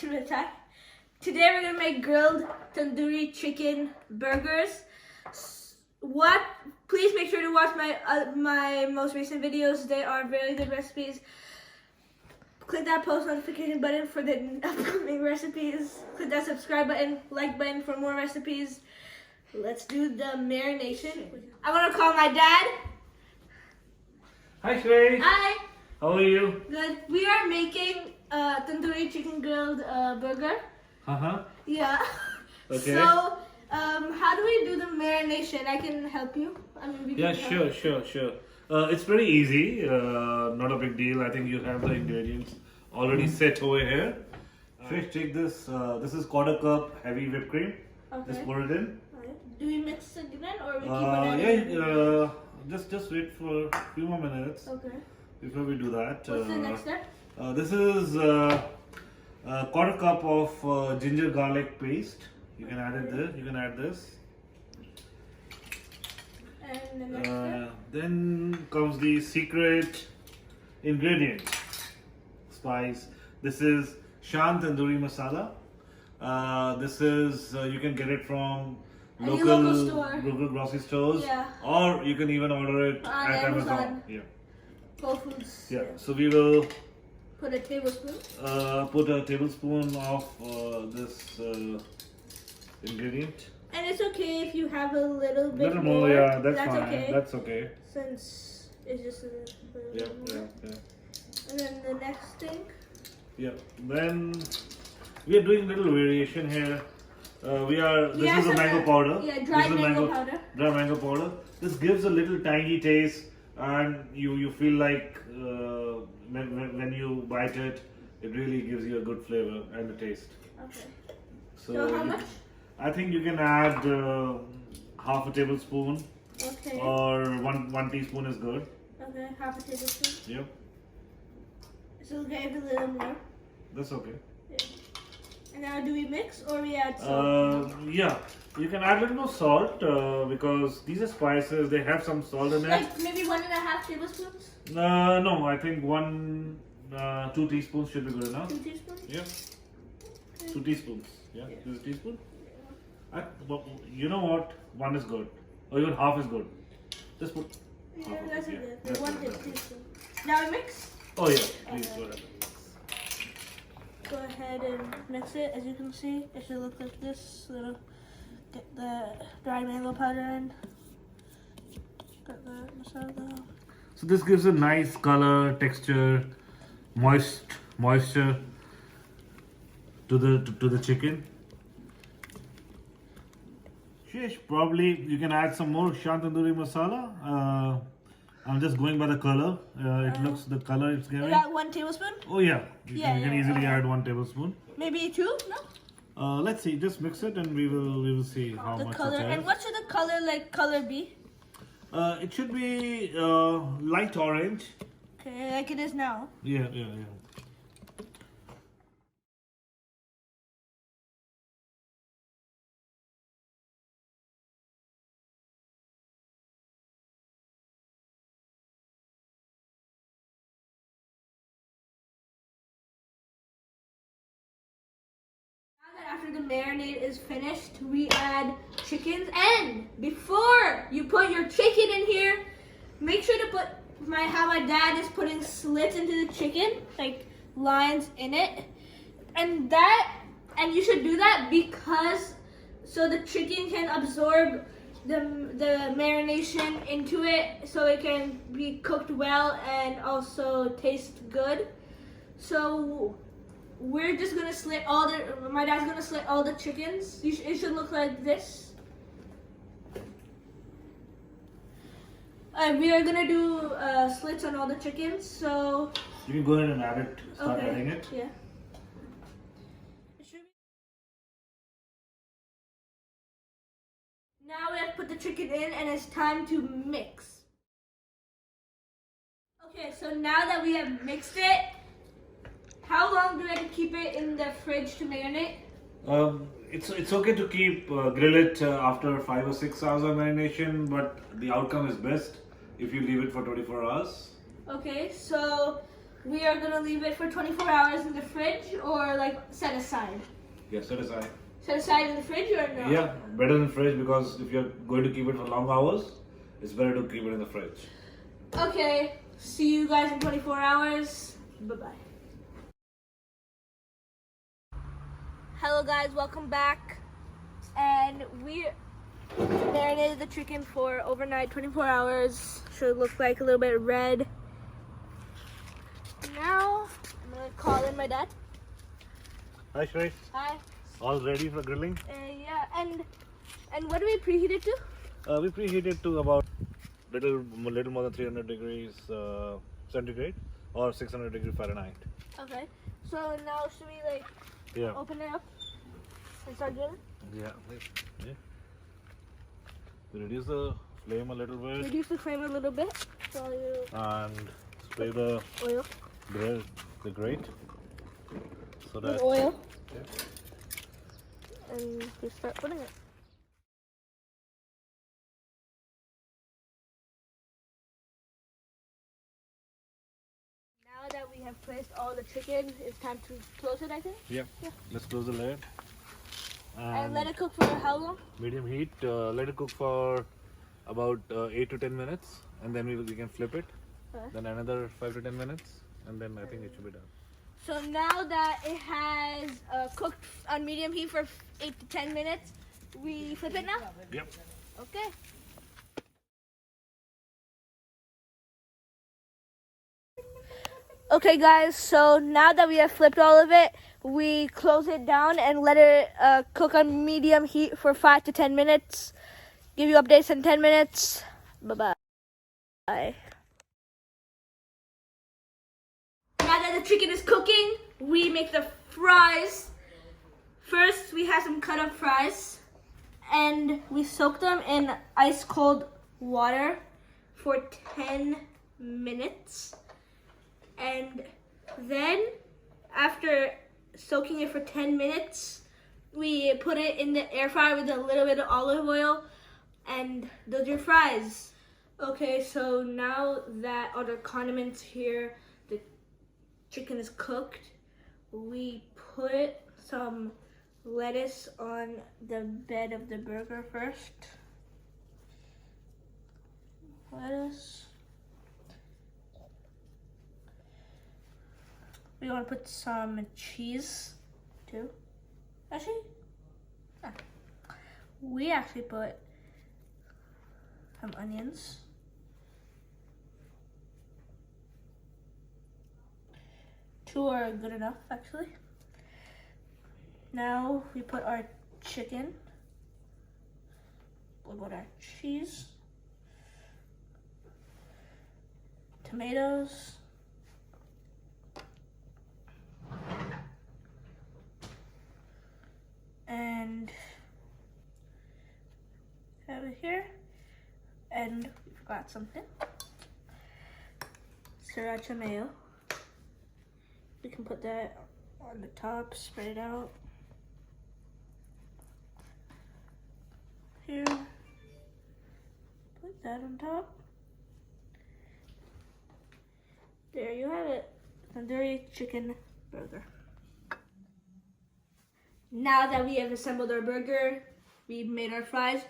KidWithATie. Today we're gonna make grilled tandoori chicken burgers. Please make sure to watch my most recent videos. They are very good recipes. Click that post notification button for the upcoming recipes. Click that subscribe button, like button for more recipes. Let's do the marination. I'm gonna call my dad. Hi Shrey. Hi. How are you? Good. We are making tandoori chicken grilled burger. Yeah. Okay. So, how do we do the marination? I can help you. I mean, we can Sure. It's pretty easy. Not a big deal. I think you have the ingredients already set over here. Shrey, take this. This is quarter cup heavy whipped cream. Okay. Just pour it in. Right. Do we mix it again or we keep it? Just wait for a few more minutes. Okay. Before we do that. What's the next step? This is a quarter cup of ginger garlic paste. You can add it there. You can add this. And the next step? Then comes the secret ingredient, spice. This is SHAN Tandoori masala. This is you can get it from local grocery stores, or you can even order it at Amazon. Yeah. Whole Foods. Yeah. So we will put a tablespoon. Put a tablespoon of this ingredient. And it's okay if you have a little bit Little more. Yeah, that's fine. Okay. That's okay. Since it's just a little more. Yeah. And then the next thing. Yeah. Then we are doing little variation here. This is a mango powder. Yeah, dry mango powder. Dry mango powder. This gives a little tangy taste, and you feel like when you bite it, it really gives you a good flavor and a taste. Okay. So how much? I think you can add half a tablespoon. Okay. Or one teaspoon is good. Okay, half a tablespoon. Yep. So okay, a little more. That's okay. Yeah. And now do we mix or we add salt? Yeah, you can add a little more salt because these are spices. They have some salt in it. Like maybe 1.5 tablespoons? No, I think 2 teaspoons should be good enough. 2 teaspoons? Yeah. Okay. 2 teaspoons. Yeah. Yeah. This is a teaspoon. You know what? 1 is good, or even half is good. Just put. Yeah, half of that's it. good. That's 1 good. teaspoon. Now we mix? Oh yeah, please Okay. go ahead. Go ahead and mix it. As you can see, it should look like this. So it'll get the dry mango powder in. Got the masala. So this gives a nice color, texture, moisture to the chicken. Sheesh, probably you can add some more SHAN Tandoori masala. I'm just going by the color. It looks the color it's giving. Is that 1 tablespoon? Oh yeah, you can easily add 1 tablespoon. Maybe 2? No. Let's see. Just mix it and we will see how The much color. it is. And what should the color be? It should be light orange. Okay, like it is now. Yeah. After the marinade is finished, we add chickens. And before you put your chicken in here, make sure to put how my dad is putting slits into the chicken, like lines in it, and you should do that because so the chicken can absorb the marination into it, so it can be cooked well and also taste good. So we're just gonna slit my dad's gonna slit all the chickens. It should look like this. We are gonna do slits on all the chickens, so. You can go ahead and add it, start adding it. Yeah. Now we have to put the chicken in and it's time to mix. Okay, so now that we have mixed it, how long do we have to keep it in the fridge to marinate? It's okay to keep grill it after 5 or 6 hours of marination, but the outcome is best if you leave it for 24 hours. Okay, so we are gonna leave it for 24 hours in the fridge or like set aside? Yeah, set aside. Set aside in the fridge or no? Yeah, better in fridge because if you're going to keep it for long hours, it's better to keep it in the fridge. Okay, see you guys in 24 hours. Bye-bye. Hello guys, welcome back. And we marinated the chicken for overnight, 24 hours. Should look like a little bit red. Now, I'm gonna call in my dad. Hi Shrey. Hi. All ready for grilling? Yeah, and what do we preheat it to? We preheat it to about little more than 300 degrees centigrade or 600 degrees Fahrenheit. Okay. So now should we like open it up and start grilling? Yeah. Reduce the flame a little bit. Reduce the flame a little bit. So you And spray the oil. the grate so that With oil. Yeah. And we start putting it. Now that we have placed all the chicken, it's time to close it, I think. Yeah. Let's close the lid. And let it cook for how long? Medium heat. Let it cook for about 8 to 10 minutes, and then we can flip it. Okay. Then another 5 to 10 minutes, and then I think it should be done. So now that it has cooked on medium heat for 8 to 10 minutes, we flip it now? Yep. Okay. Okay guys, so now that we have flipped all of it, we close it down and let it cook on medium heat for 5 to 10 minutes. Give you updates in 10 minutes. Bye-bye. Bye. Now that the chicken is cooking, we make the fries. First, we have some cut up fries and we soak them in ice cold water for 10 minutes. And then after soaking it for 10 minutes, we put it in the air fryer with a little bit of olive oil, and those are your fries. Okay, so now that all the condiments here, the chicken is cooked, we put some lettuce on the bed of the burger first. Lettuce. We want to put some cheese too. Actually, we actually put some onions. Two are good enough, actually. Now we put our chicken. We'll put our cheese, tomatoes, and have it here. And we forgot something. Sriracha mayo. We can put that on the top, spread it out. Here. Put that on top. There you have it. Tandoori chicken burger. Now that we have assembled our burger, we've made our fries.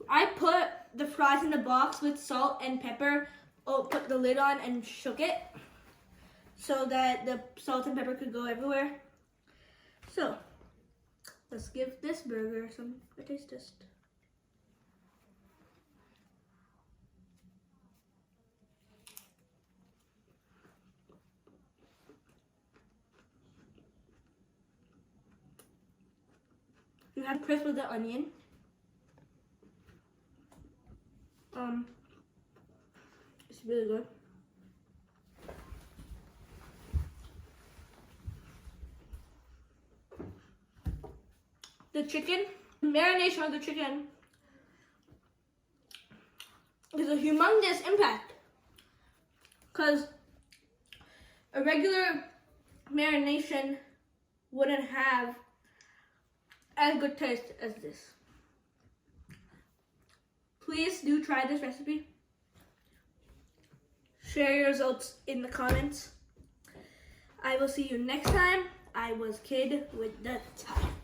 I put the fries in the box with salt and pepper. Put the lid on and shook it so that the salt and pepper could go everywhere. So let's give this burger a taste test. You have crisp with the onion. It's really good. The chicken, the marination of the chicken is a humongous impact, because a regular marination wouldn't have as good taste as this. Please do try this recipe. Share your results in the comments. I will see you next time. I was Kid with the Tie.